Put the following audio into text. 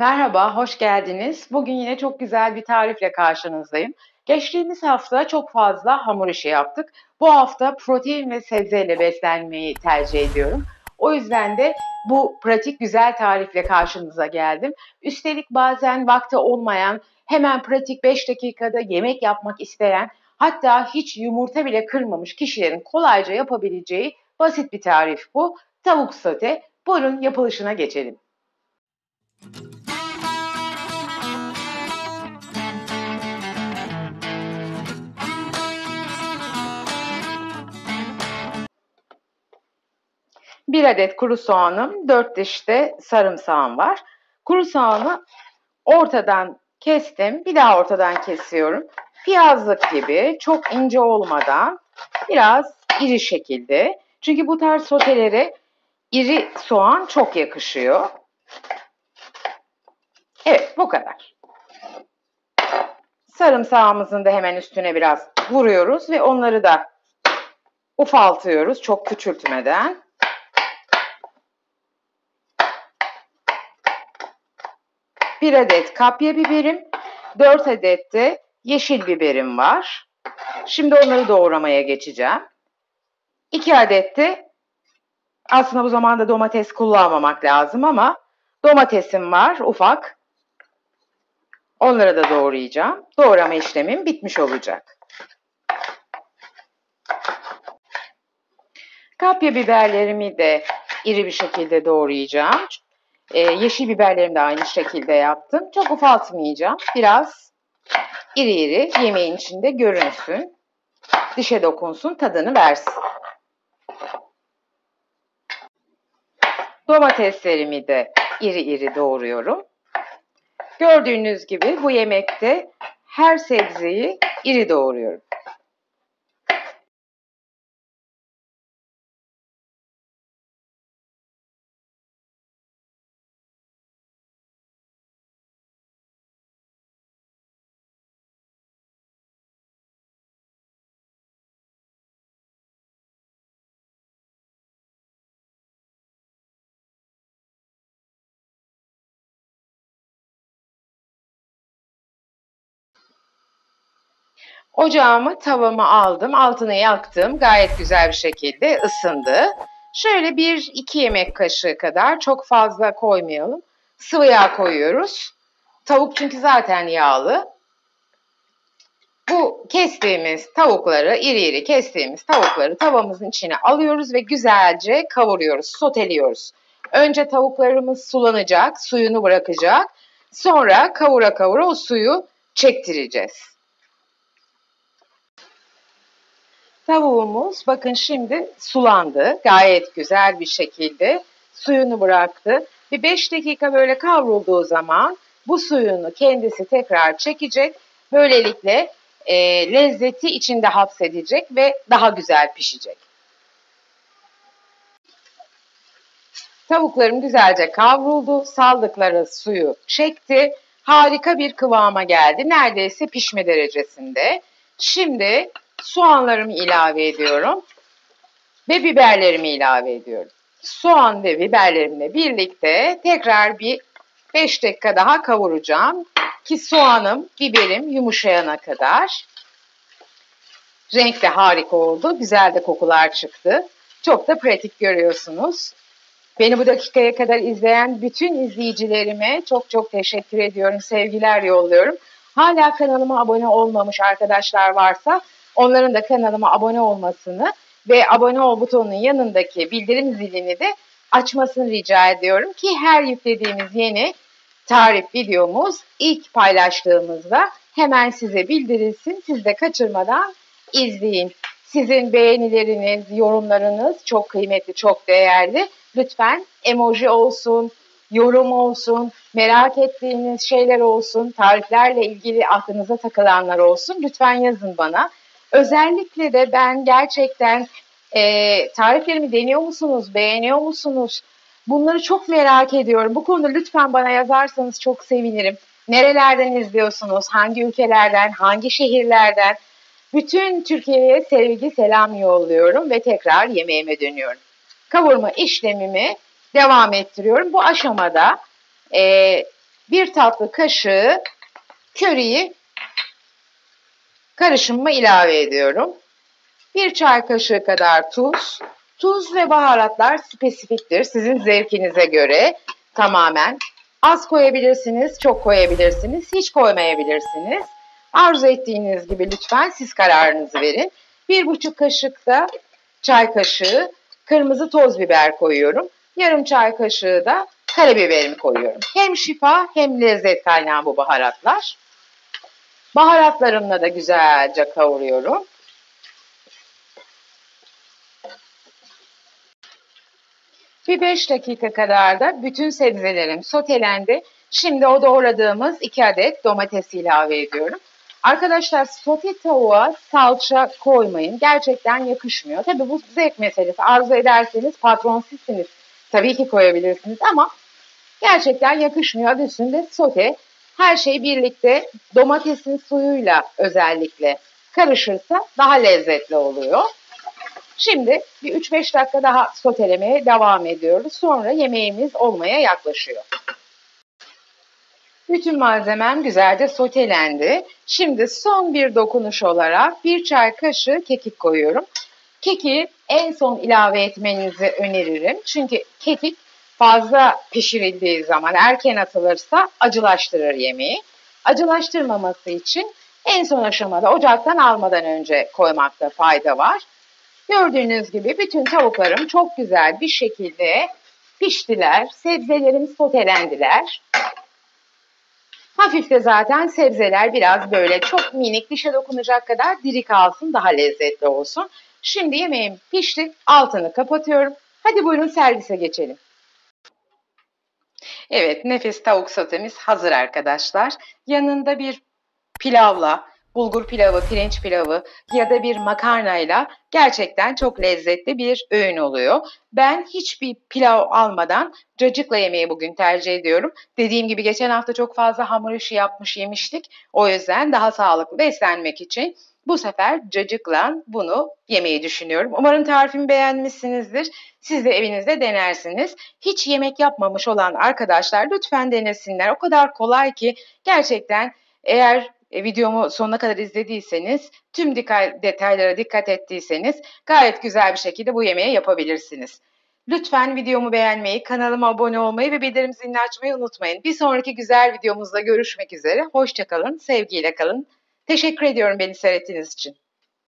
Merhaba, hoş geldiniz. Bugün yine çok güzel bir tarifle karşınızdayım. Geçtiğimiz hafta çok fazla hamur işi yaptık. Bu hafta protein ve sebzeyle beslenmeyi tercih ediyorum. O yüzden de bu pratik güzel tarifle karşınıza geldim. Üstelik bazen vakti olmayan, hemen pratik 5 dakikada yemek yapmak isteyen, hatta hiç yumurta bile kırmamış kişilerin kolayca yapabileceği basit bir tarif bu. Tavuk sote. Buyurun yapılışına geçelim. 1 adet kuru soğanım, 4 diş de sarımsağım var. Kuru soğanı ortadan kestim, bir daha ortadan kesiyorum. Piyazlık gibi, çok ince olmadan, biraz iri şekilde. Çünkü bu tarz sotelere iri soğan çok yakışıyor. Evet, bu kadar. Sarımsağımızın da hemen üstüne biraz vuruyoruz ve onları da ufaltıyoruz çok küçültmeden. 1 adet kapya biberim, 4 adet de yeşil biberim var. Şimdi onları doğramaya geçeceğim. 2 adet de aslında bu zamanda domates kullanmamak lazım ama domatesim var ufak. Onları da doğrayacağım. Doğrama işlemim bitmiş olacak. Kapya biberlerimi de iri bir şekilde doğrayacağım. Yeşil biberlerimi de aynı şekilde yaptım. Çok ufaltmayacağım. Biraz iri iri yemeğin içinde görünsün. Dişe dokunsun, tadını versin. Domateslerimi de iri iri doğruyorum. Gördüğünüz gibi bu yemekte her sebzeyi iri doğruyorum. Ocağımı, tavamı aldım, altını yaktım. Gayet güzel bir şekilde ısındı. Şöyle 1-2 yemek kaşığı kadar, çok fazla koymayalım, sıvı yağ koyuyoruz. Tavuk çünkü zaten yağlı. Bu kestiğimiz tavukları, iri iri kestiğimiz tavukları tavamızın içine alıyoruz ve güzelce kavuruyoruz, soteliyoruz. Önce tavuklarımız sulanacak, suyunu bırakacak. Sonra kavura kavura o suyu çektireceğiz. Tavuğumuz bakın şimdi sulandı. Gayet güzel bir şekilde suyunu bıraktı. Bir 5 dakika böyle kavrulduğu zaman bu suyunu kendisi tekrar çekecek. Böylelikle lezzeti içinde hapsedecek ve daha güzel pişecek. Tavuklarım güzelce kavruldu. Saldıkları suyu çekti. Harika bir kıvama geldi. Neredeyse pişme derecesinde. Şimdi soğanlarımı ilave ediyorum ve biberlerimi ilave ediyorum. Soğan ve biberlerimle birlikte tekrar bir 5 dakika daha kavuracağım ki soğanım, biberim yumuşayana kadar. Renk de harika oldu. Güzel de kokular çıktı. Çok da pratik görüyorsunuz. Beni bu dakikaya kadar izleyen bütün izleyicilerime çok çok teşekkür ediyorum. Sevgiler yolluyorum. Hala kanalıma abone olmamış arkadaşlar varsa onların da kanalıma abone olmasını ve abone ol butonunun yanındaki bildirim zilini de açmasını rica ediyorum ki her yüklediğimiz yeni tarif videomuz ilk paylaştığımızda hemen size bildirilsin. Siz de kaçırmadan izleyin. Sizin beğenileriniz, yorumlarınız çok kıymetli, çok değerli. Lütfen emoji olsun, yorum olsun, merak ettiğiniz şeyler olsun, tariflerle ilgili aklınıza takılanlar olsun. Lütfen yazın bana. Özellikle de ben gerçekten tariflerimi deniyor musunuz, beğeniyor musunuz? Bunları çok merak ediyorum. Bu konuda lütfen bana yazarsanız çok sevinirim. Nerelerden izliyorsunuz, hangi ülkelerden, hangi şehirlerden? Bütün Türkiye'ye sevgi, selam yolluyorum ve tekrar yemeğime dönüyorum. Kavurma işlemimi devam ettiriyorum. Bu aşamada 1 tatlı kaşığı köriyi karışımıma ilave ediyorum. 1 çay kaşığı kadar tuz. Tuz ve baharatlar spesifiktir. Sizin zevkinize göre tamamen. Az koyabilirsiniz, çok koyabilirsiniz, hiç koymayabilirsiniz. Arzu ettiğiniz gibi lütfen siz kararınızı verin. 1,5 kaşık da çay kaşığı kırmızı toz biber koyuyorum. Yarım çay kaşığı da karabiberimi koyuyorum. Hem şifa hem lezzet kaynağı bu baharatlar. Baharatlarımla da güzelce kavuruyorum. Bir 5 dakika kadar da bütün sebzelerim sotelendi. Şimdi o doğradığımız 2 adet domates ilave ediyorum. Arkadaşlar sote tavuğa salça koymayın. Gerçekten yakışmıyor. Tabii bu zevk meselesi. Arzu ederseniz patron sizsiniz. Tabii ki koyabilirsiniz ama gerçekten yakışmıyor. Adı üstünde sote. Her şey birlikte domatesin suyuyla özellikle karışırsa daha lezzetli oluyor. Şimdi bir 3-5 dakika daha sotelemeye devam ediyoruz. Sonra yemeğimiz olmaya yaklaşıyor. Bütün malzemem güzelce sotelendi. Şimdi son bir dokunuş olarak 1 çay kaşığı kekik koyuyorum. Keki en son ilave etmenizi öneririm. Çünkü kekik fazla pişirildiği zaman erken atılırsa acılaştırır yemeği. Acılaştırmaması için en son aşamada ocaktan almadan önce koymakta fayda var. Gördüğünüz gibi bütün tavuklarım çok güzel bir şekilde piştiler. Sebzelerim sotelendiler. Hafif de zaten sebzeler biraz böyle çok minik dişe dokunacak kadar diri kalsın, daha lezzetli olsun. Şimdi yemeğim pişti. Altını kapatıyorum. Hadi buyurun servise geçelim. Evet, nefis tavuk sotemiz hazır arkadaşlar. Yanında bir pilavla, bulgur pilavı, pirinç pilavı ya da bir makarnayla gerçekten çok lezzetli bir öğün oluyor. Ben hiçbir pilav almadan cacıkla yemeği bugün tercih ediyorum. Dediğim gibi geçen hafta çok fazla hamur işi yapmış yemiştik. O yüzden daha sağlıklı beslenmek için bu sefer cacıkla bunu yemeyi düşünüyorum. Umarım tarifimi beğenmişsinizdir. Siz de evinizde denersiniz. Hiç yemek yapmamış olan arkadaşlar lütfen denesinler. O kadar kolay ki gerçekten eğer videomu sonuna kadar izlediyseniz, tüm detaylara dikkat ettiyseniz gayet güzel bir şekilde bu yemeği yapabilirsiniz. Lütfen videomu beğenmeyi, kanalıma abone olmayı ve bildirim zilini açmayı unutmayın. Bir sonraki güzel videomuzda görüşmek üzere. Hoşça kalın, sevgiyle kalın. Teşekkür ediyorum beni seyrettiğiniz için.